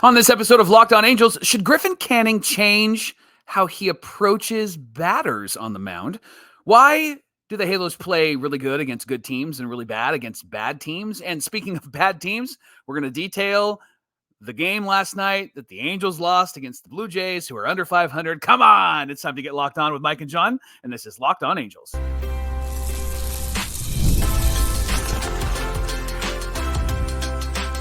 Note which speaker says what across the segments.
Speaker 1: On this episode of Locked On Angels, should Griffin Canning change how he approaches batters on the mound? Why do the Halos play really good against good teams and really bad against bad teams? And speaking of bad teams, we're going to detail the game last night that the Angels lost against the Blue Jays, who are under 500. Come on! It's time to get locked on with Mike and John, and this is Locked On Angels.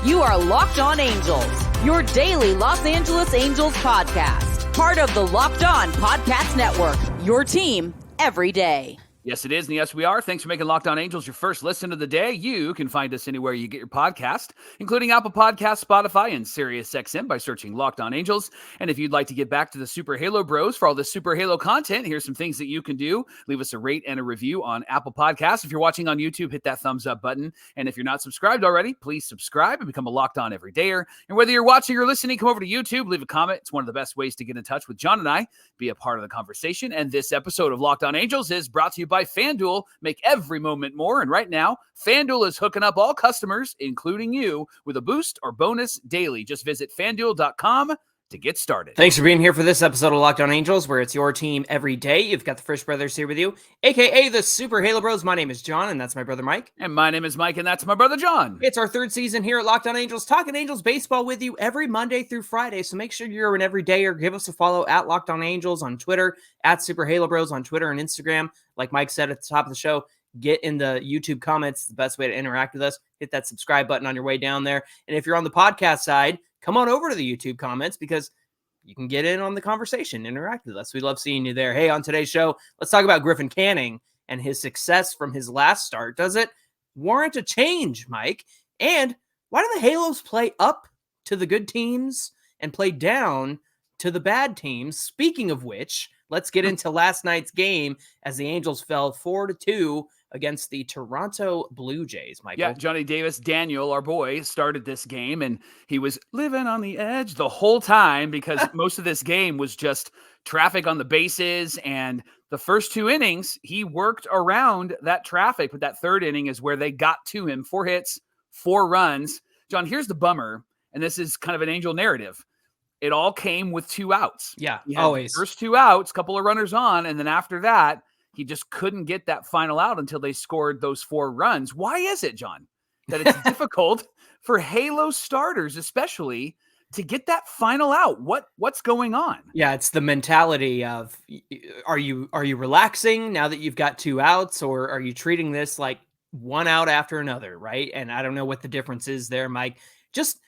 Speaker 2: You are Locked On Angels, your daily Los Angeles Angels podcast. Part of the Locked On Podcast Network, your team every day.
Speaker 1: Yes, it is, and yes, we are. Thanks for making Locked On Angels your first listen of the day. You can find us anywhere you get your podcast, including Apple Podcasts, Spotify, and SiriusXM by searching Locked On Angels. And if you'd like to get back to the Super Halo Bros for all the Super Halo content, here's some things that you can do. Leave us a rate and a review on Apple Podcasts. If you're watching on YouTube, hit that thumbs up button. And if you're not subscribed already, please subscribe and become a Locked On Everydayer. And whether you're watching or listening, come over to YouTube, leave a comment. It's one of the best ways to get in touch with John and I, be a part of the conversation. And this episode of Locked On Angels is brought to you by FanDuel. Make every moment more. And right now, FanDuel is hooking up all customers, including you, with a boost or bonus daily. Just visit FanDuel.com to get started.
Speaker 3: Thanks for being here for this episode of Locked On Angels, where it's your team every day. You've got the Frisch Brothers here with you, a.k.a. the Super Halo Bros. My name is John, and that's my brother Mike.
Speaker 1: And my name is Mike, and that's my brother John.
Speaker 3: It's our third season here at Locked On Angels, talking Angels baseball with you every Monday through Friday. So make sure you're an everydayer. Give us a follow at Locked On Angels on Twitter, at Super Halo Bros on Twitter and Instagram. Like Mike said at the top of the show, get in the YouTube comments. It's the best way to interact with us. Hit that subscribe button on your way down there. And if you're on the podcast side, come on over to the YouTube comments because you can get in on the conversation, interact with us. We love seeing you there. Hey, on today's show, let's talk about Griffin Canning and his success from his last start. Does it warrant a change, Mike? And why do the Halos play up to the good teams and play down to the bad teams? Speaking of which, let's get into last night's game as the Angels fell 4-2 against the Toronto Blue Jays, Michael.
Speaker 1: Yeah, Johnny Davis, Daniel, our boy, started this game, and he was living on the edge the whole time because most of this game was just traffic on the bases, and the first two innings, he worked around that traffic, but that third inning is where they got to him. 4 hits, 4 runs. John, here's the bummer, and this is kind of an Angel narrative. It all came with 2 outs.
Speaker 3: Yeah, always.
Speaker 1: First 2 outs, couple of runners on, and then after that, he just couldn't get that final out until they scored those 4 runs. Why is it, John, that it's difficult for Halo starters, especially, to get that final out? What's going on?
Speaker 3: Yeah, it's the mentality of, are you relaxing now that you've got 2 outs, or are you treating this like 1 out after another, right? And I don't know what the difference is there, Mike. Just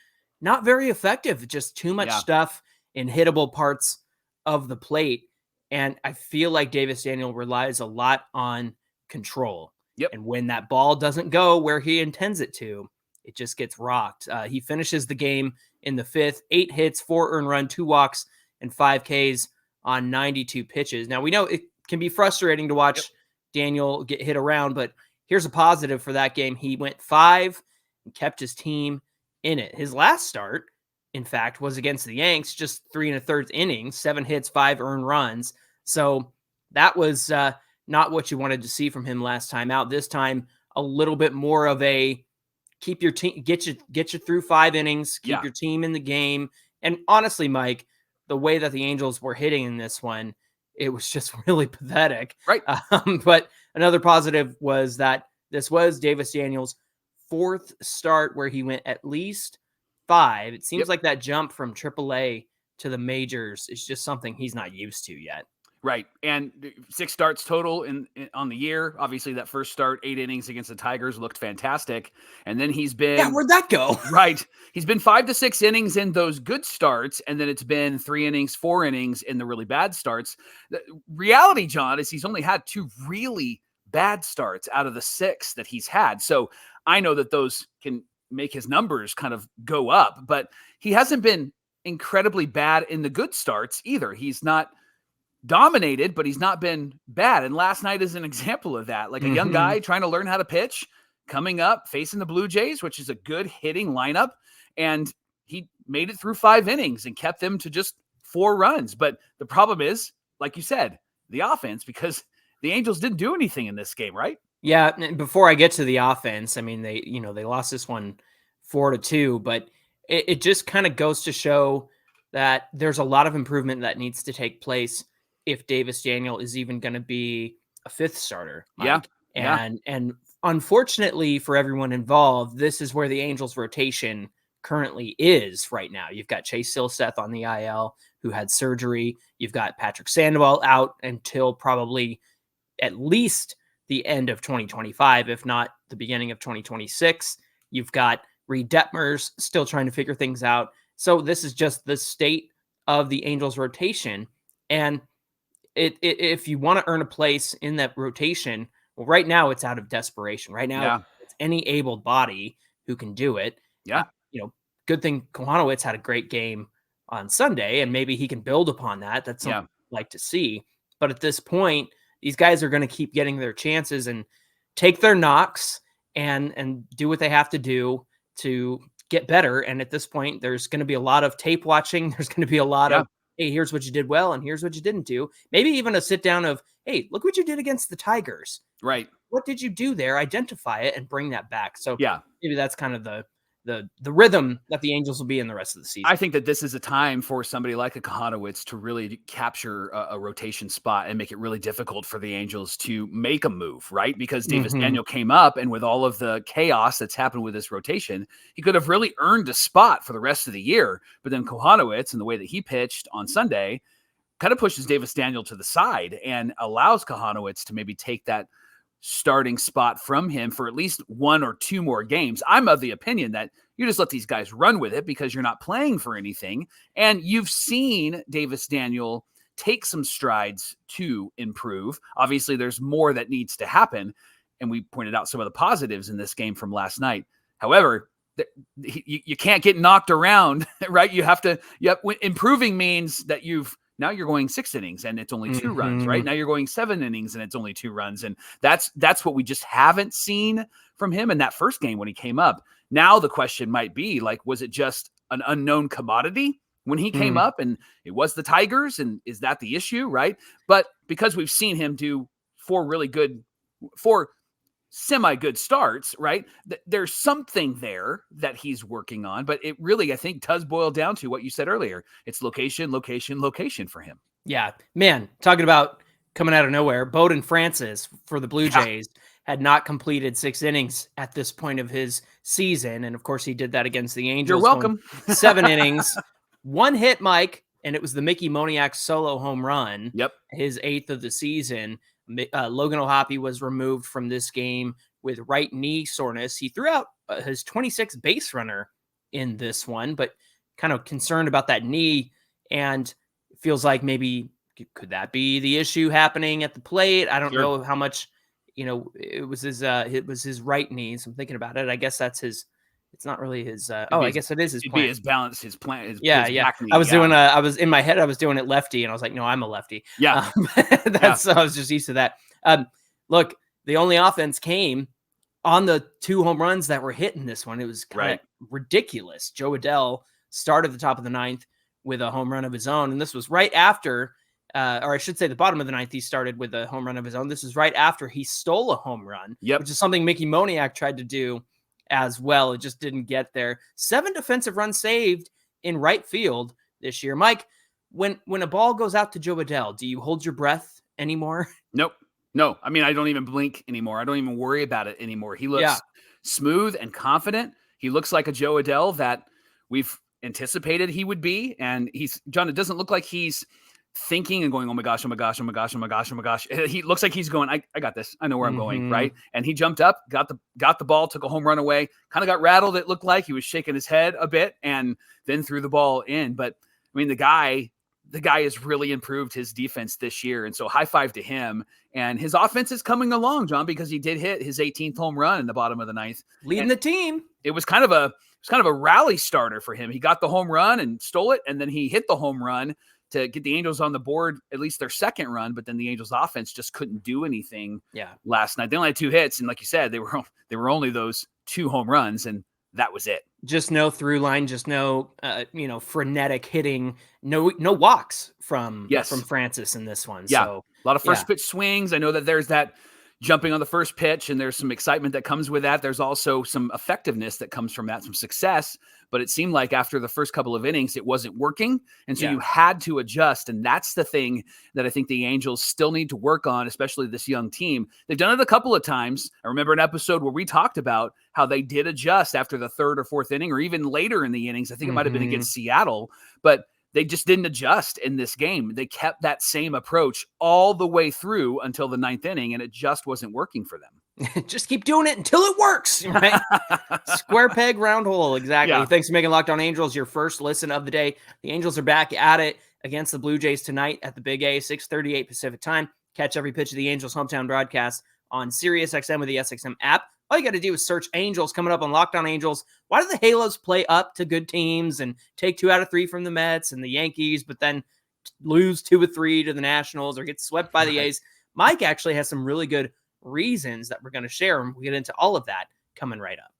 Speaker 3: not very effective. Just too much stuff in hittable parts of the plate. And I feel like Davis Daniel relies a lot on control.
Speaker 1: Yep.
Speaker 3: And when that ball doesn't go where he intends it to, it just gets rocked. He finishes the game in the 5th, 8 hits, 4 earned run, 2 walks, and 5 Ks on 92 pitches. Now, we know it can be frustrating to watch Daniel get hit around, but here's a positive for that game. He went 5 and kept his team in it. His last start, in fact, was against the Yanks, just 3 1/3 innings, 7 hits, 5 earned runs. So that was not what you wanted to see from him last time out. This time, a little bit more of a keep your team, get you through 5 innings, keep your team in the game. And honestly, Mike, the way that the Angels were hitting in this one, it was just really pathetic.
Speaker 1: Right.
Speaker 3: But another positive was that this was Davis Daniels' 4th start where he went at least 5. It seems like that jump from AAA to the majors is just something he's not used to yet.
Speaker 1: Right. And 6 starts total on the year. Obviously, that first start, 8 innings against the Tigers, looked fantastic. And then he's been...
Speaker 3: Yeah, where'd that go?
Speaker 1: Right. He's been 5 to 6 innings in those good starts, and then it's been 3 innings, 4 innings in the really bad starts. The reality, John, is he's only had 2 really bad starts out of the 6 that he's had. So I know that those can make his numbers kind of go up, but he hasn't been incredibly bad in the good starts either. He's not dominated, but he's not been bad. And last night is an example of that. Like a young guy trying to learn how to pitch, coming up, facing the Blue Jays, which is a good hitting lineup. And he made it through 5 innings and kept them to just 4 runs. But the problem is, like you said, the offense, because the Angels didn't do anything in this game, right?
Speaker 3: Yeah. Before I get to the offense, I mean, they lost this one 4-2, but it just kind of goes to show that there's a lot of improvement that needs to take place if Davis Daniel is even going to be a fifth starter, Mike.
Speaker 1: Yeah.
Speaker 3: And unfortunately for everyone involved, this is where the Angels rotation currently is right now. You've got Chase Silseth on the IL who had surgery. You've got Patrick Sandoval out until probably at least the end of 2025, if not the beginning of 2026. You've got Reed Detmers still trying to figure things out. So this is just the state of the Angels rotation. And if you want to earn a place in that rotation, well, right now it's out of desperation. Right now, it's any able body who can do it.
Speaker 1: Yeah.
Speaker 3: Good thing Kohanowitz had a great game on Sunday, and maybe he can build upon that. That's something I'd like to see. But at this point, these guys are going to keep getting their chances and take their knocks and do what they have to do to get better. And at this point, there's going to be a lot of tape watching. There's going to be a lot of, hey, here's what you did well, and here's what you didn't do. Maybe even a sit down of, hey, look what you did against the Tigers.
Speaker 1: Right.
Speaker 3: What did you do there? Identify it and bring that back. So maybe that's kind of the rhythm that the Angels will be in the rest of the season.
Speaker 1: I think that this is a time for somebody like a Kohanowitz to really capture a rotation spot and make it really difficult for the Angels to make a move, right? Because Davis Daniel came up, and with all of the chaos that's happened with this rotation, he could have really earned a spot for the rest of the year. But then Kohanowitz, and the way that he pitched on Sunday, kind of pushes Davis Daniel to the side and allows Kohanowitz to maybe take that starting spot from him for at least one or two more games. I'm of the opinion that you just let these guys run with it because you're not playing for anything. And you've seen Davis Daniel take some strides to improve. Obviously, there's more that needs to happen. And we pointed out some of the positives in this game from last night. However, you can't get knocked around, right? Improving means that now you're going 6 innings and it's only 2 runs, right? Now you're going 7 innings and it's only 2 runs. And that's what we just haven't seen from him in that first game when he came up. Now the question might be, like, was it just an unknown commodity when he came up and it was the Tigers? And is that the issue, right? But because we've seen him do 4 semi-good starts, right? There's something there that he's working on, but it really, I think, does boil down to what you said earlier. It's location, location, location for him.
Speaker 3: Yeah, man, talking about coming out of nowhere, Bowden Francis for the Blue Jays had not completed 6 innings at this point of his season. And of course, he did that against the Angels.
Speaker 1: You're welcome.
Speaker 3: 7 innings, 1 hit, Mike, and it was the Mickey Moniak solo home run.
Speaker 1: Yep.
Speaker 3: His 8th of the season. Logan O'Hoppe was removed from this game with right knee soreness. He threw out his 26th base runner in this one, but kind of concerned about that knee, and it feels like maybe could that be the issue happening at the plate? I don't know how much, it was his right knee. So I'm thinking about it. I guess that's his. It's not really his. I guess it is his.
Speaker 1: It'd
Speaker 3: plant.
Speaker 1: be his balance, his plant. His
Speaker 3: back knee, I was in my head. I was doing it lefty, and I was like, no, I'm a lefty.
Speaker 1: Yeah,
Speaker 3: I was just used to that. Look, the only offense came on the 2 home runs that were hit in this one. It was kind of ridiculous. Jo Adell started the top of the 9th with a home run of his own, and this was right after. Or I should say the bottom of the 9th, he started with a home run of his own. This is right after he stole a home run, which is something Mickey Moniak tried to do as well. It just didn't get there. 7 defensive runs saved in right field this year. Mike, when a ball goes out to Jo Adell, do you hold your breath anymore?
Speaker 1: Nope. No. I mean, I don't even blink anymore. I don't even worry about it anymore. He looks smooth and confident. He looks like a Jo Adell that we've anticipated he would be. And John, it doesn't look like he's thinking and going, oh my gosh, oh my gosh, oh my gosh, oh my gosh, oh my gosh. He looks like he's going, I got this. I know where I'm going, right? And he jumped up, got the ball, took a home run away, kind of got rattled. It looked like he was shaking his head a bit and then threw the ball in. But I mean, the guy has really improved his defense this year. And so high five to him. And his offense is coming along, John, because he did hit his 18th home run in the bottom of the 9th.
Speaker 3: Leading the team.
Speaker 1: It was kind of a rally starter for him. He got the home run and stole it, and then he hit the home run to get the Angels on the board, at least their second run, but then the Angels offense just couldn't do anything last night. They only had 2 hits, and like you said, they were only those 2 home runs, and that was it.
Speaker 3: Just no through line, just no frenetic hitting, no walks from Francis in this one.
Speaker 1: Yeah,
Speaker 3: so,
Speaker 1: a lot of first pitch swings. I know that there's that jumping on the first pitch, and there's some excitement that comes with that. There's also some effectiveness that comes from that, some success. But it seemed like after the first couple of innings, it wasn't working. And so you had to adjust. And that's the thing that I think the Angels still need to work on, especially this young team. They've done it a couple of times. I remember an episode where we talked about how they did adjust after the third or fourth inning, or even later in the innings. I think it might have been against Seattle, but they just didn't adjust in this game. They kept that same approach all the way through until the ninth inning, and it just wasn't working for them.
Speaker 3: Just keep doing it until it works, right? Square peg, round hole. Exactly.
Speaker 1: Yeah.
Speaker 3: Thanks for making Locked On Angels your first listen of the day. The Angels are back at it against the Blue Jays tonight at the Big A, 6:38 Pacific time. Catch every pitch of the Angels hometown broadcast on SiriusXM with the SXM app. All you got to do is search Angels coming up on Locked On Angels. Why do the Halos play up to good teams and take 2 out of 3 from the Mets and the Yankees, but then lose 2 of 3 to the Nationals or get swept by the A's? Mike actually has some really good reasons that we're going to share, and we'll get into all of that coming right up.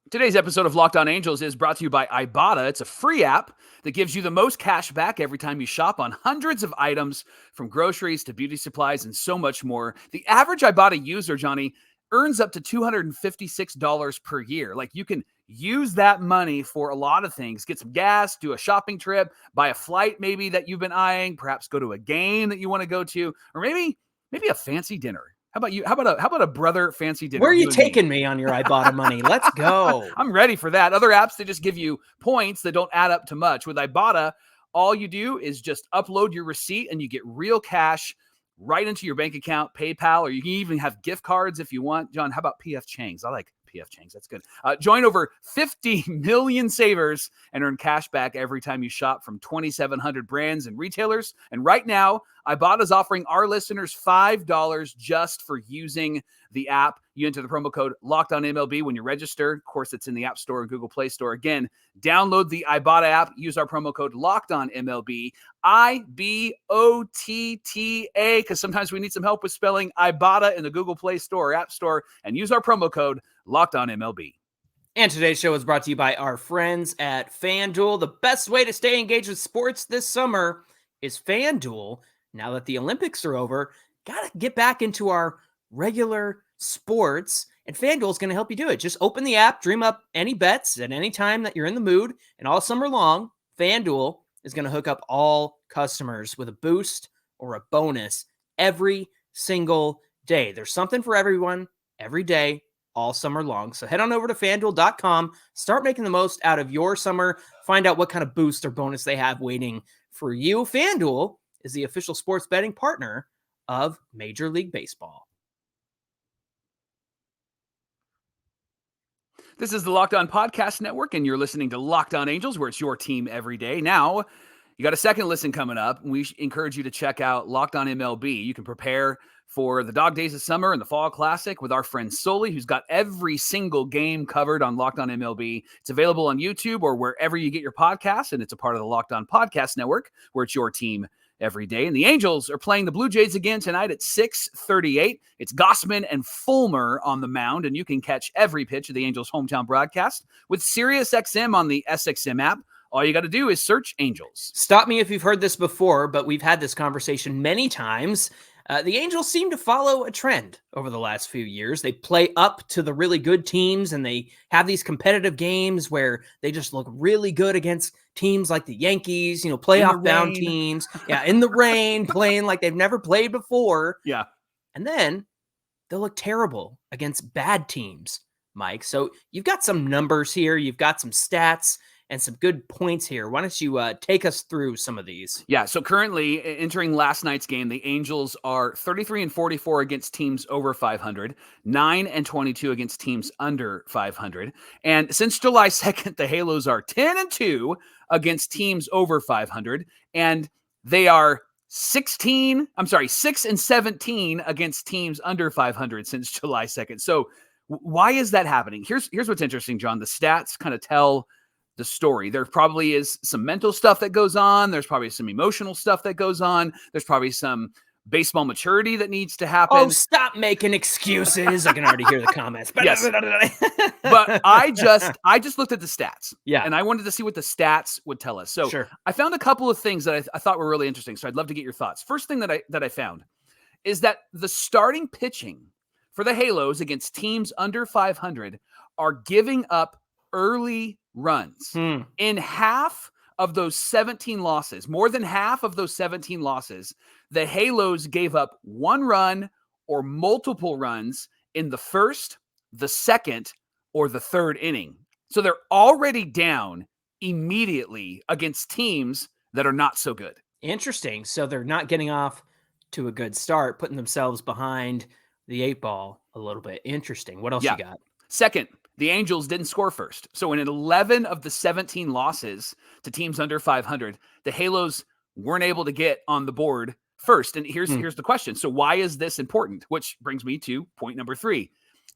Speaker 1: Today's episode of Locked On Angels is brought to you by Ibata. It's a free app that gives you the most cash back every time you shop on hundreds of items, from groceries to beauty supplies and so much more. The average Ibata user, Johnny, earns up to $256 per year. Like, you can use that money for a lot of things. Get some gas, do a shopping trip, buy a flight maybe that you've been eyeing, perhaps go to a game that you want to go to, or maybe a fancy dinner. How about you? How about a brother fancy dinner?
Speaker 3: Where are you taking me on your Ibata money? Let's go.
Speaker 1: I'm ready for that. Other apps, they just give you points that don't add up to much. With Ibata, all you do is just upload your receipt and you get real cash right into your bank account, PayPal, or you can even have gift cards if you want. John, how about PF Chang's? I like PF Chang's. That's good. Join over 50 million savers and earn cash back every time you shop from 2,700 brands and retailers. And right now, Ibata is offering our listeners $5 just for using the app. You enter the promo code LOCKEDONMLB when you register. Of course, it's in the App Store and Google Play Store. Again, download the Ibata app. Use our promo code LOCKEDONMLB, IBOTTA, because sometimes we need some help with spelling Ibata in the Google Play Store or App Store. And use our promo code LOCKEDONMLB.
Speaker 3: And today's show is brought to you by our friends at FanDuel. The best way to stay engaged with sports this summer is FanDuel. Now that the Olympics are over, got to get back into our regular sports, and FanDuel is going to help you do it. Just open the app, dream up any bets at any time that you're in the mood, and all summer long, FanDuel is going to hook up all customers with a boost or a bonus every single day. There's something for everyone every day, all summer long. So head on over to FanDuel.com, start making the most out of your summer, find out what kind of boost or bonus they have waiting for you. FanDuel is the official sports betting partner of Major League Baseball.
Speaker 1: This is the Locked On Podcast Network, and you're listening to Locked On Angels, where it's your team every day. Now, you got a second listen coming up. We encourage you to check out Locked On MLB. You can prepare for the dog days of summer and the fall classic with our friend Sully, who's got every single game covered on Locked On MLB. It's available on YouTube or wherever you get your podcasts, and it's a part of the Locked On Podcast Network, where it's your team every day. And the Angels are playing the Blue Jays again tonight at 6:38. It's Gossman and Fulmer on the mound, and you can catch every pitch of the Angels' hometown broadcast with SiriusXM on the SXM app. All you got to do is search Angels.
Speaker 3: Stop me if you've heard this before, but we've had this conversation many times. The Angels seem to follow a trend over the last few years. They play up to the really good teams, and they have these competitive games where they just look really good against teams like the Yankees, playoff-bound teams. Yeah, in the rain, playing like they've never played before.
Speaker 1: Yeah.
Speaker 3: And then they'll look terrible against bad teams, Mike. So you've got some numbers here. You've got some stats and some good points here. Why don't you take us through some of these?
Speaker 1: Yeah, so currently, entering last night's game, the Angels are 33-44 against teams over 500, 9-22 against teams under 500. And since July 2nd, the Halos are 10-2 against teams over 500, and they are 6-17 against teams under 500 since July 2nd. So why is that happening? Here's what's interesting, John. The stats kind of tell the story. There probably is some mental stuff that goes on. There's probably some emotional stuff that goes on. There's probably some baseball maturity that needs to
Speaker 3: Oh,
Speaker 1: happen.
Speaker 3: stop making excuses. I can already hear the comments.
Speaker 1: Yes. But I just looked at the stats.
Speaker 3: Yeah.
Speaker 1: And I wanted to see what the stats would tell us. So
Speaker 3: Sure.
Speaker 1: I found a couple of things that I thought were really interesting. So I'd love to get your thoughts. First thing that I found is that the starting pitching for the Halos against teams under 500 are giving up early runs. In half of those 17 losses, more than half of those 17 losses, the Halos gave up 1 run or multiple runs in the first, the second, or the third inning. So they're already down immediately against teams that are not so good.
Speaker 3: Interesting. So they're not getting off to a good start, putting themselves behind the 8 ball a little bit. Interesting. What else you got?
Speaker 1: Second, the Angels didn't score first. So in 11 of the 17 losses to teams under 500, the Halos weren't able to get on the board first. And here's the question. So why is this important? Which brings me to point number 3.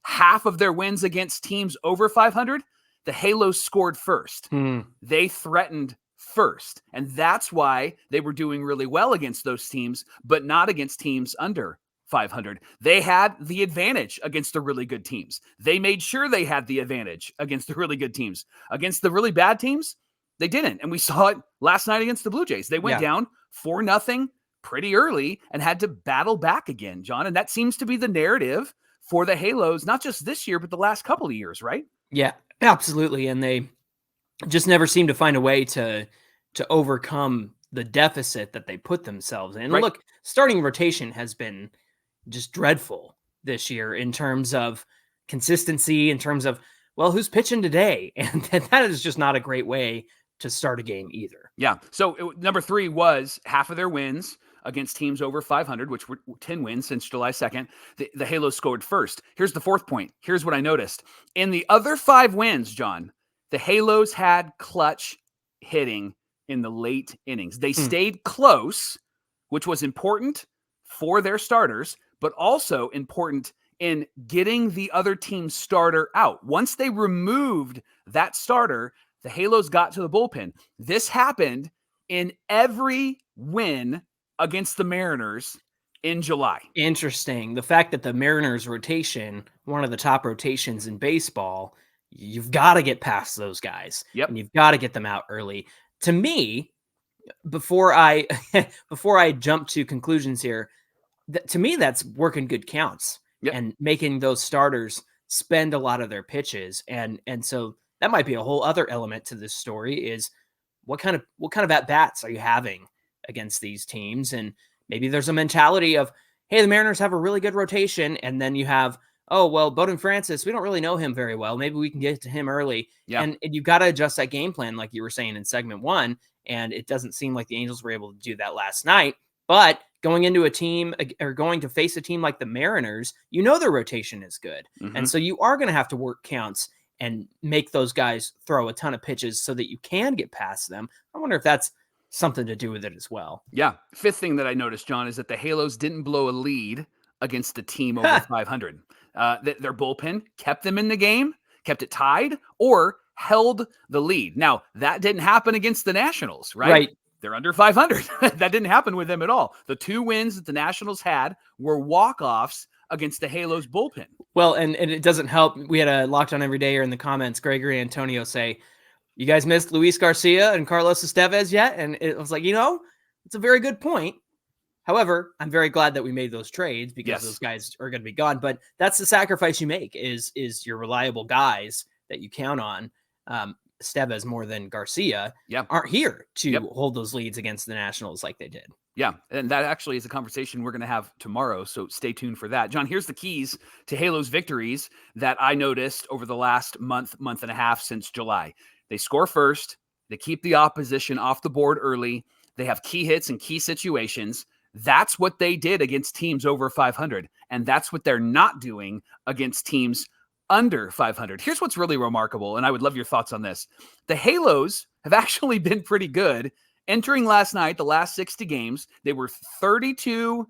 Speaker 1: Half of their wins against teams over 500, the Halos scored first. They threatened first. And that's why they were doing really well against those teams, but not against teams under 500. They had the advantage against the really good teams. They made sure they had the advantage against the really good teams. Against the really bad teams, they didn't. And we saw it last night against the Blue Jays. They went down 4-0 pretty early and had to battle back again, John. And that seems to be the narrative for the Halos, not just this year, but the last couple of years, right?
Speaker 3: Yeah, absolutely. And they just never seem to find a way to overcome the deficit that they put themselves in.
Speaker 1: Right.
Speaker 3: Look, starting rotation has been just dreadful this year in terms of consistency, in terms of, well, who's pitching today? And that is just not a great way to start a game either.
Speaker 1: Yeah. So number 3 was half of their wins against teams over 500, which were 10 wins since July 2nd. The Halos scored first. Here's the fourth point. Here's what I noticed. In the other 5 wins, John, the Halos had clutch hitting in the late innings. They stayed close, which was important for their starters, but also important in getting the other team's starter out. Once they removed that starter, the Halos got to the bullpen. This happened in every win against the Mariners in July.
Speaker 3: Interesting. The fact that the Mariners rotation, one of the top rotations in baseball, you've got to get past those guys.
Speaker 1: Yep.
Speaker 3: And you've got to get them out early. To me, before I jump to conclusions here, to me, that's working good counts and making those starters spend a lot of their pitches. And so that might be a whole other element to this story is what kind of at-bats are you having against these teams? And maybe there's a mentality of, hey, the Mariners have a really good rotation. And then you have, oh, well, Bowden Francis, we don't really know him very well. Maybe we can get to him early.
Speaker 1: Yeah.
Speaker 3: And you've got to adjust that game plan, like you were saying in segment 1. And it doesn't seem like the Angels were able to do that last night. But going into a team or going to face a team like the Mariners, you know their rotation is good. And so you are going to have to work counts and make those guys throw a ton of pitches so that you can get past them. I wonder if that's something to do with it as well.
Speaker 1: Yeah. Fifth thing that I noticed, John, is that the Halos didn't blow a lead against the team over 500. Their bullpen kept them in the game, kept it tied, or held the lead. Now, that didn't happen against the Nationals, right?
Speaker 3: Right.
Speaker 1: They're under 500. That didn't happen with them at all. The 2 wins that the Nationals had were walk-offs against the Halos bullpen.
Speaker 3: Well, and it doesn't help. We had a Locked On Everydayer in the comments. Gregory Antonio say, you guys missed Luis Garcia and Carlos Estevez yet? And it was like, it's a very good point. However, I'm very glad that we made those trades because those guys are going to be gone. But that's the sacrifice you make is your reliable guys that you count on. Estevez more than Garcia aren't here to hold those leads against the Nationals like they did.
Speaker 1: Yeah, and that actually is a conversation we're going to have tomorrow, so stay tuned for that. John, here's the keys to Halos victories that I noticed over the last month and a half since July. They score first, they keep the opposition off the board early, they have key hits in key situations. That's what they did against teams over 500, and that's what they're not doing against teams under 500. Here's what's really remarkable, and I would love your thoughts on this. The Halos have actually been pretty good. Entering last night, the last 60 games, they were 32-28.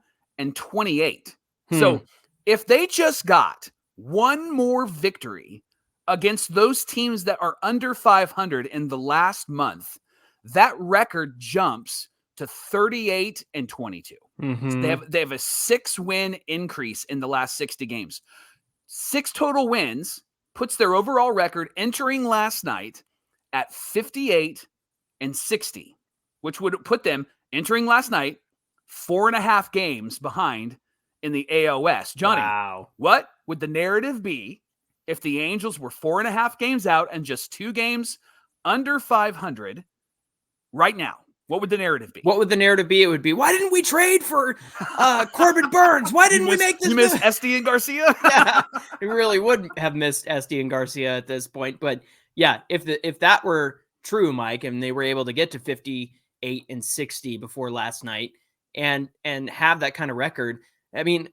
Speaker 1: So if they just got one more victory against those teams that are under 500 in the last month, that record jumps to 38-22.
Speaker 3: Mm-hmm.
Speaker 1: They have a 6-win increase in the last 60 games. 6 total wins puts their overall record entering last night at 58-60, which would put them entering last night 4.5 games behind in the AOS. Johnny,
Speaker 3: Wow.
Speaker 1: what would the narrative be if the Angels were 4.5 games out and just 2 games under 500 right now? What would the narrative be?
Speaker 3: What would the narrative be? It would be, why didn't we trade for Corbin Burns? Why didn't we make this?
Speaker 1: You miss Esty and Garcia?
Speaker 3: Yeah, we really would have missed Esty and Garcia at this point. But yeah, if that were true, Mike, and they were able to get to 58-60 before last night and have that kind of record, I mean,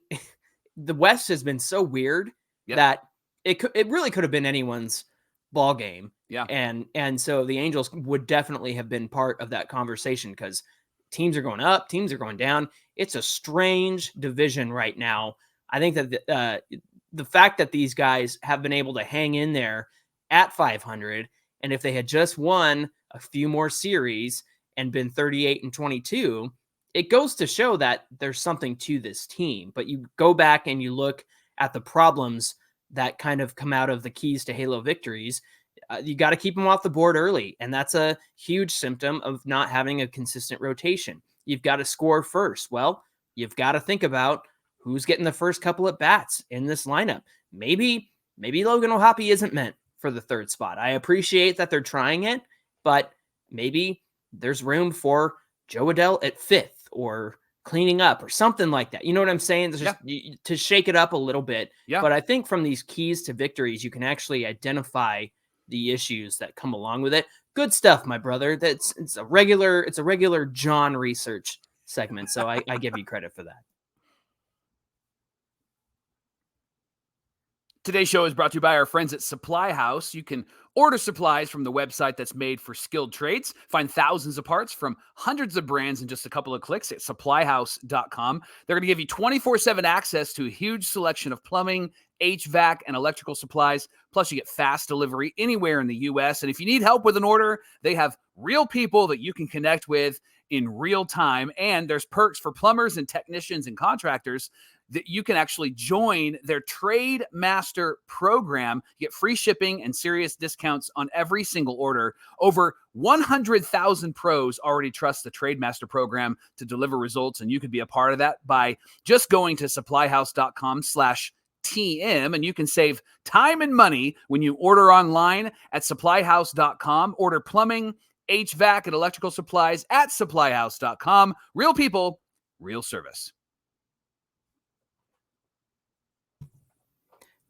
Speaker 3: the West has been so weird that it really could have been anyone's ball game.
Speaker 1: Yeah.
Speaker 3: And so the Angels would definitely have been part of that conversation because teams are going up, teams are going down. It's a strange division right now. I think that the fact that these guys have been able to hang in there at 500, and if they had just won a few more series and been 38-22, it goes to show that there's something to this team. But you go back and you look at the problems that kind of come out of the keys to Halo victories. You got to keep them off the board early, and that's a huge symptom of not having a consistent rotation. You've got to score first. Well, you've got to think about who's getting the first couple at bats in this lineup. Maybe Logan O'Hoppe isn't meant for the third spot. I appreciate that they're trying it, but maybe there's room for Jo Adell at fifth or cleaning up or something like that. You know what I'm saying? Just to shake it up a little bit.
Speaker 1: Yeah.
Speaker 3: But I think from these keys to victories, you can actually identify the issues that come along with it. Good stuff, my brother. It's a regular John research segment. So I give you credit for that.
Speaker 1: Today's show is brought to you by our friends at Supply House. You can order supplies from the website that's made for skilled trades. Find thousands of parts from hundreds of brands in just a couple of clicks at supplyhouse.com. They're going to give you 24/7 access to a huge selection of plumbing, HVAC, and electrical supplies. Plus, you get fast delivery anywhere in the U.S. And if you need help with an order, they have real people that you can connect with in real time. And there's perks for plumbers and technicians and contractors that you can actually join their Trade Master program. You get free shipping and serious discounts on every single order. Over 100,000 pros already trust the Trade Master program to deliver results, and you could be a part of that by just going to supplyhouse.com/TM, and you can save time and money when you order online at supplyhouse.com. Order plumbing, HVAC, and electrical supplies at supplyhouse.com. Real people, real service.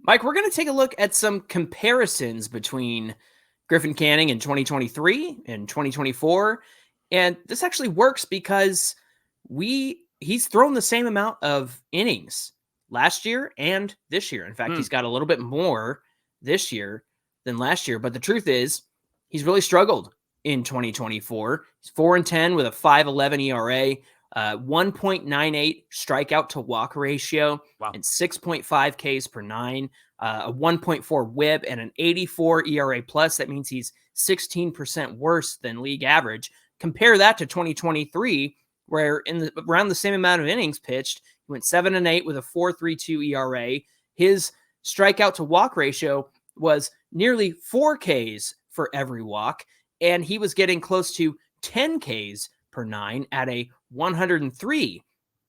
Speaker 3: Mike, we're going to take a look at some comparisons between Griffin Canning in 2023 and 2024. And this actually works because he's thrown the same amount of innings last year and this year. In fact, he's got a little bit more this year than last year. But the truth is, he's really struggled in 2024. He's 4-10 with a 5.11 ERA, 1.98 strikeout to walk ratio, and 6.5 Ks per nine, a 1.4 whip, and an 84 ERA plus. That means he's 16% worse than league average. Compare that to 2023, where around the same amount of innings pitched, he went 7-8 with a 4.32 ERA. His strikeout to walk ratio was nearly 4 Ks for every walk, and he was getting close to 10 Ks per nine at a 103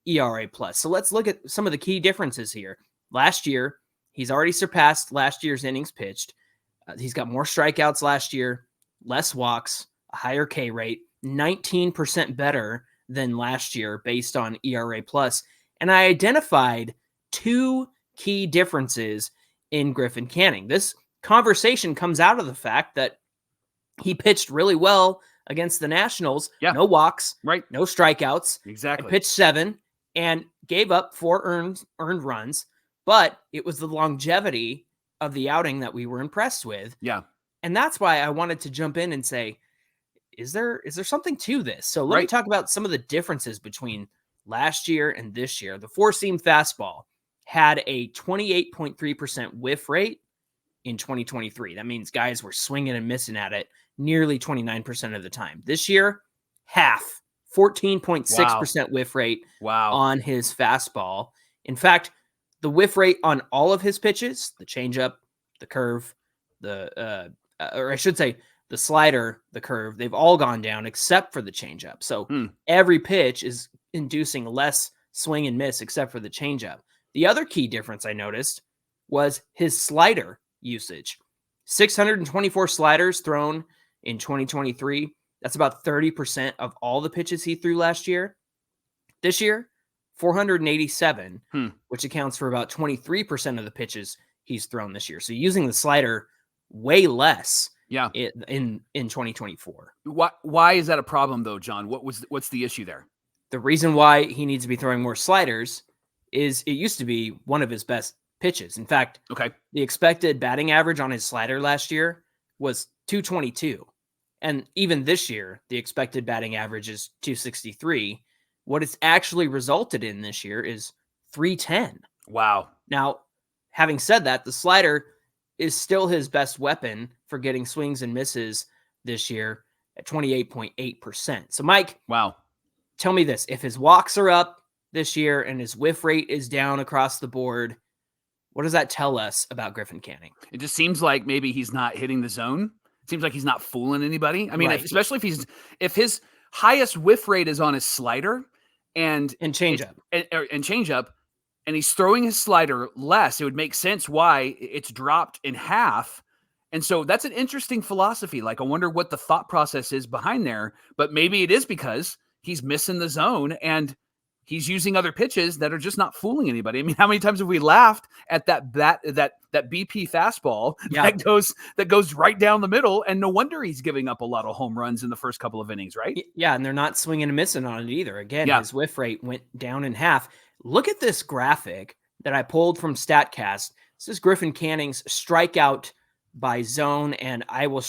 Speaker 3: ERA plus. So let's look at some of the key differences here. Last year, he's already surpassed last year's innings pitched. He's got more strikeouts last year, less walks, a higher K rate, 19% better than last year based on ERA plus. And I identified 2 key differences in Griffin Canning. This conversation comes out of the fact that he pitched really well against the Nationals. No walks, no strikeouts.
Speaker 1: Exactly.
Speaker 3: Pitched 7 and gave up 4 earned runs, but it was the longevity of the outing that we were impressed with.
Speaker 1: Yeah. And
Speaker 3: that's why I wanted to jump in and say, is there something to this? So let me talk about some of the differences between last year and this year. The 4-seam fastball had a 28.3% whiff rate in 2023. That means guys were swinging and missing at it nearly 29% of the time. This year, half 14.6% whiff rate
Speaker 1: Wow.
Speaker 3: on his fastball. In fact, the whiff rate on all of his pitches, the changeup, the curve, or I should say the slider, the curve, they've all gone down except for the changeup. So every pitch is inducing less swing and miss except for the changeup. The other key difference I noticed was his slider usage. 624 sliders thrown in 2023. That's about 30% of all the pitches he threw last year. This year, 487, which accounts for about 23% of the pitches he's thrown this year. So using the slider way less in 2024.
Speaker 1: Why is that a problem though, John? What's the issue there?
Speaker 3: The reason why he needs to be throwing more sliders is it used to be one of his best pitches. In fact, the expected batting average on his slider last year was 222. And even this year, the expected batting average is 263. What it's actually resulted in this year is 310.
Speaker 1: Wow.
Speaker 3: Now, having said that, the slider is still his best weapon for getting swings and misses this year at 28.8%. So, Mike, tell me this. If his walks are up this year and his whiff rate is down across the board, what does that tell us about Griffin Canning?
Speaker 1: It just seems like maybe he's not hitting the zone. It seems like he's not fooling anybody. I mean, especially if his highest whiff rate is on his slider and
Speaker 3: changeup
Speaker 1: and he's throwing his slider less, it would make sense why it's dropped in half. And so that's an interesting philosophy. Like, I wonder what the thought process is behind there, but maybe it is because he's missing the zone and he's using other pitches that are just not fooling anybody. I mean, how many times have we laughed at that BP fastball that goes right down the middle, and no wonder he's giving up a lot of home runs in the first couple of innings, right?
Speaker 3: Yeah, and they're not swinging and missing on it either. Again, his whiff rate went down in half. Look at this graphic that I pulled from StatCast. This is Griffin Canning's strikeout by zone, and I will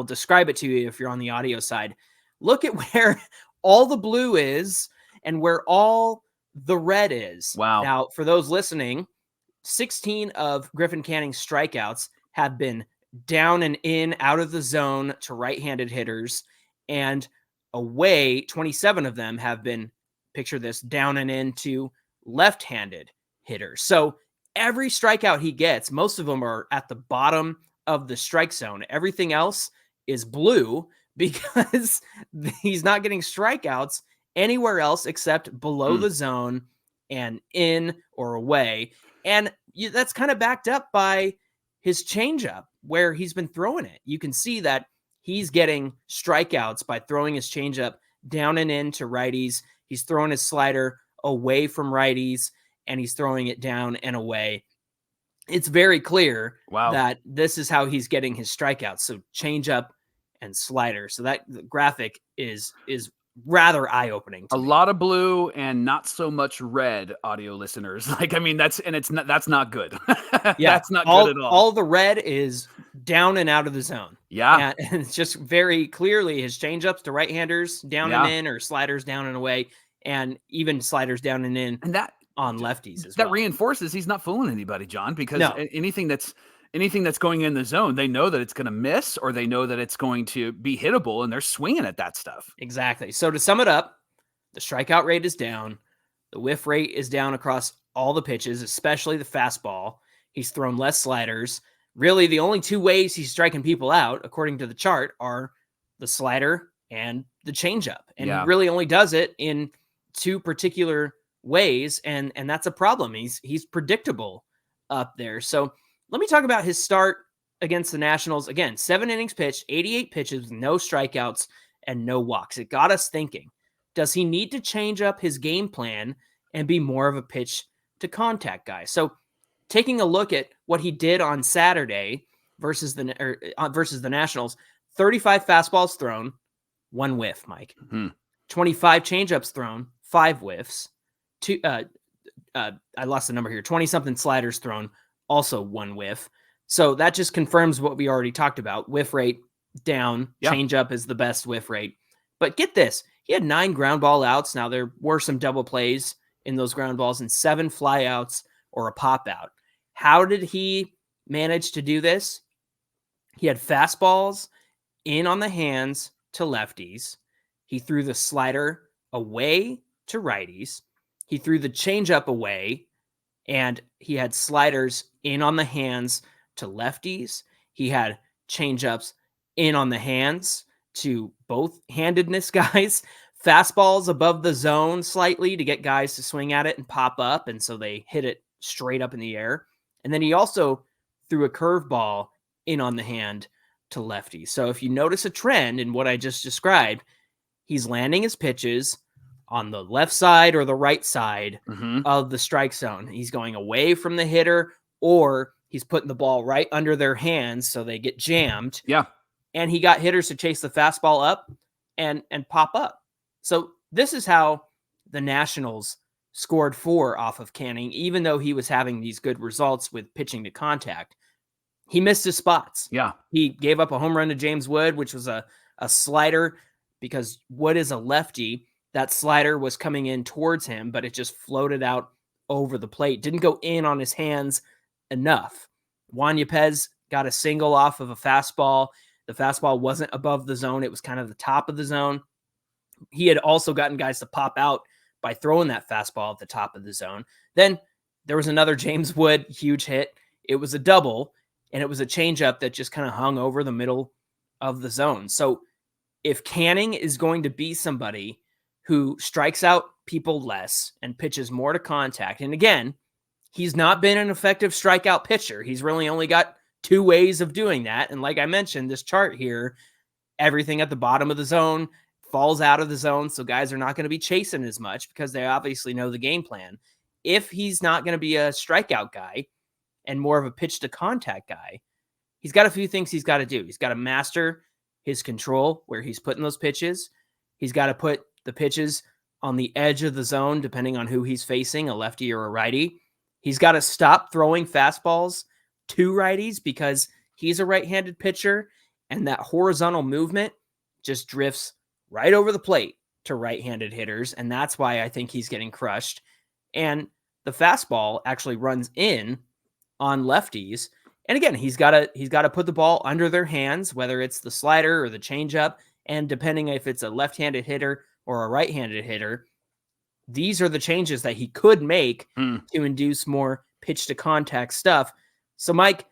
Speaker 3: describe it to you if you're on the audio side. Look at where all the blue is and where all the red is.
Speaker 1: Wow.
Speaker 3: Now, for those listening, 16 of Griffin Canning's strikeouts have been down and in, out of the zone to right-handed hitters, and away, 27 of them have been, picture this, down and in to left-handed hitters. So every strikeout he gets, most of them are at the bottom of the strike zone. Everything else is blue because he's not getting strikeouts anywhere else except below the zone and in or away. And that's kind of backed up by his changeup where he's been throwing it. You can see that he's getting strikeouts by throwing his changeup down and in to righties. He's throwing his slider away from righties, and he's throwing it down and away. It's very clear that this is how he's getting his strikeouts. So changeup and slider. So that graphic is rather eye-opening.
Speaker 1: A lot of blue and not so much red, audio listeners. Like, I mean, that's not good. That's not good at all.
Speaker 3: All the red is down and out of the zone.
Speaker 1: Yeah.
Speaker 3: And it's just very clearly his changeups to right-handers down and in, or sliders down and away, and even sliders down and in, and that on lefties as well.
Speaker 1: That reinforces he's not fooling anybody, John, because anything that's going in the zone, they know that it's going to miss, or they know that it's going to be hittable, and they're swinging at that stuff.
Speaker 3: Exactly. So to sum it up, the strikeout rate is down. The whiff rate is down across all the pitches, especially the fastball. He's thrown less sliders. Really, the only two ways he's striking people out, according to the chart, are the slider and the changeup. And he really only does it in two particular ways, and that's a problem. He's predictable up there. So let me talk about his start against the Nationals. Again, 7 innings pitched, 88 pitches, no strikeouts, and no walks. It got us thinking, does he need to change up his game plan and be more of a pitch to contact guy? So taking a look at what he did on Saturday versus the Nationals, 35 fastballs thrown, 1 whiff, Mike. 25 changeups thrown, 5 whiffs. I lost the number here. 20-something sliders thrown, also 1 whiff. So that just confirms what we already talked about. Whiff rate down, changeup is the best whiff rate. But get this, he had 9 ground ball outs. Now there were some double plays in those ground balls and 7 fly outs or a pop out. How did he manage to do this? He had fastballs in on the hands to lefties. He threw the slider away to righties. He threw the changeup away, and he had sliders in on the hands to lefties. He had changeups in on the hands to both handedness guys, fastballs above the zone slightly to get guys to swing at it and pop up. And so they hit it straight up in the air. And then he also threw a curveball in on the hand to lefties. So if you notice a trend in what I just described, he's landing his pitches on the left side or the right side of the strike zone. He's going away from the hitter, or he's putting the ball right under their hands so they get jammed.
Speaker 1: Yeah.
Speaker 3: And he got hitters to chase the fastball up and pop up. So this is how the Nationals scored 4 off of Canning, even though he was having these good results with pitching to contact. He missed his spots.
Speaker 1: Yeah.
Speaker 3: He gave up a home run to James Wood, which was a slider, because Wood is a lefty. That slider was coming in towards him, but it just floated out over the plate. Didn't go in on his hands enough. Juan Yepez got a single off of a fastball. The fastball wasn't above the zone. It was kind of the top of the zone. He had also gotten guys to pop out by throwing that fastball at the top of the zone. Then there was another James Wood huge hit. It was a double, and it was a changeup that just kind of hung over the middle of the zone. So if Canning is going to be somebody who strikes out people less and pitches more to contact, and again, he's not been an effective strikeout pitcher. He's really only got 2 ways of doing that. And like I mentioned, this chart here, everything at the bottom of the zone falls out of the zone, so guys are not going to be chasing as much because they obviously know the game plan. If he's not going to be a strikeout guy and more of a pitch to contact guy, he's got a few things he's got to do. He's got to master his control where he's putting those pitches. He's got to put the pitches on the edge of the zone, depending on who he's facing, a lefty or a righty. He's got to stop throwing fastballs to righties because he's a right-handed pitcher, and that horizontal movement just drifts right over the plate to right-handed hitters, and that's why I think he's getting crushed. And the fastball actually runs in on lefties. And again, he's got to put the ball under their hands, whether it's the slider or the changeup, and depending if it's a left-handed hitter or a right-handed hitter, these are the changes that he could make to induce more pitch to contact stuff. So, Mike,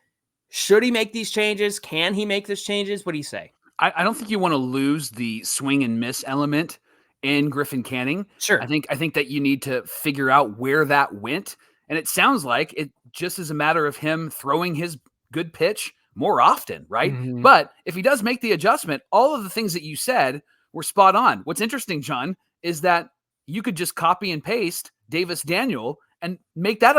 Speaker 3: should he make these changes? Can he make these changes? What do you say?
Speaker 1: I don't think you want to lose the swing and miss element in Griffin Canning.
Speaker 3: Sure.
Speaker 1: I think that you need to figure out where that went. And it sounds like it just is a matter of him throwing his good pitch more often, right?
Speaker 3: Mm-hmm.
Speaker 1: But if he does make the adjustment, all of the things that you said were spot on. What's interesting, John, is that you could just copy and paste Davis Daniel and make that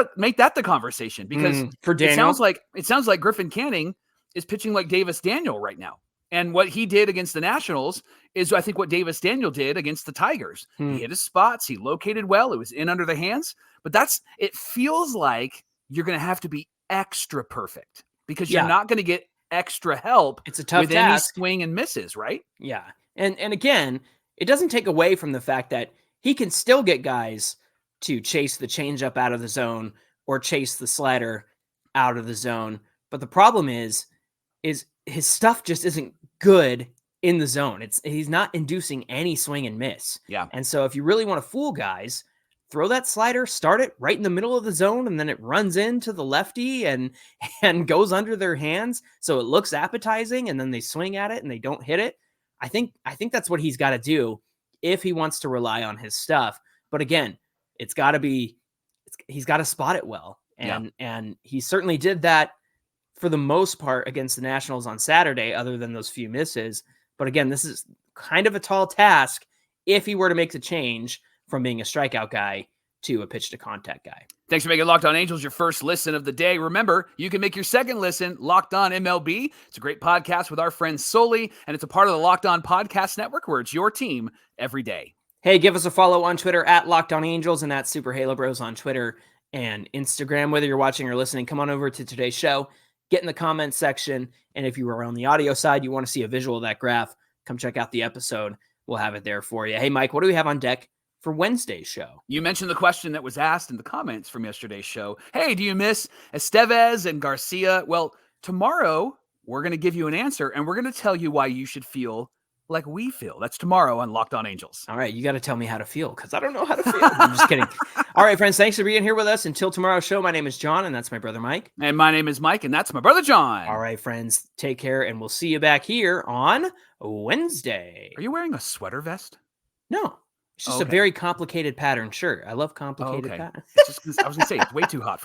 Speaker 1: the conversation, because
Speaker 3: for Daniel,
Speaker 1: it sounds like Griffin Canning is pitching like Davis Daniel right now. And what he did against the Nationals is, I think, what Davis Daniel did against the Tigers. He hit his spots. He located well. It was in under the hands. But it feels like you're going to have to be extra perfect because you're not going to get extra help.
Speaker 3: It's a tough
Speaker 1: with
Speaker 3: task.
Speaker 1: Any swing and misses, right?
Speaker 3: Yeah. And again, it doesn't take away from the fact that he can still get guys to chase the changeup out of the zone or chase the slider out of the zone. But the problem is his stuff just isn't good in the zone. He's not inducing any swing and miss.
Speaker 1: Yeah.
Speaker 3: And so if you really want to fool guys, throw that slider, start it right in the middle of the zone, and then it runs into the lefty and goes under their hands. So it looks appetizing, and then they swing at it and they don't hit it. I think that's what he's got to do if he wants to rely on his stuff. But again, he's got to spot it well. And he certainly did that for the most part against the Nationals on Saturday, other than those few misses. But again, this is kind of a tall task if he were to make the change from being a strikeout guy to a pitch to contact guy.
Speaker 1: Thanks for making Locked On Angels your first listen of the day. Remember, you can make your second listen Locked On MLB. It's a great podcast with our friends Soli, and it's a part of the Locked On Podcast Network, where it's your team every day.
Speaker 3: Hey, give us a follow on Twitter at Locked On Angels and at Super Halo Bros on Twitter and Instagram. Whether you're watching or listening, come on over to today's show, get in the comments section, and if you were on the audio side, you want to see a visual of that graph, come check out the episode. We'll have it there for you. Hey, Mike, what do we have on deck for Wednesday's show?
Speaker 1: You mentioned the question that was asked in the comments from yesterday's show. Hey, do you miss Estevez and Garcia? Well, tomorrow we're going to give you an answer, and we're going to tell you why you should feel like we feel. That's tomorrow on Locked On Angels.
Speaker 3: All right, you got to tell me how to feel because I don't know how to feel. I'm just kidding. All right, friends, thanks for being here with us. Until tomorrow's show, my name is John, and that's my brother Mike.
Speaker 1: And my name is Mike, and that's my brother John.
Speaker 3: All right, friends, take care, and we'll see you back here on Wednesday.
Speaker 1: Are you wearing a sweater vest?
Speaker 3: No, it's just a very complicated pattern shirt. I love complicated patterns.
Speaker 1: I was going to say, it's way too hot for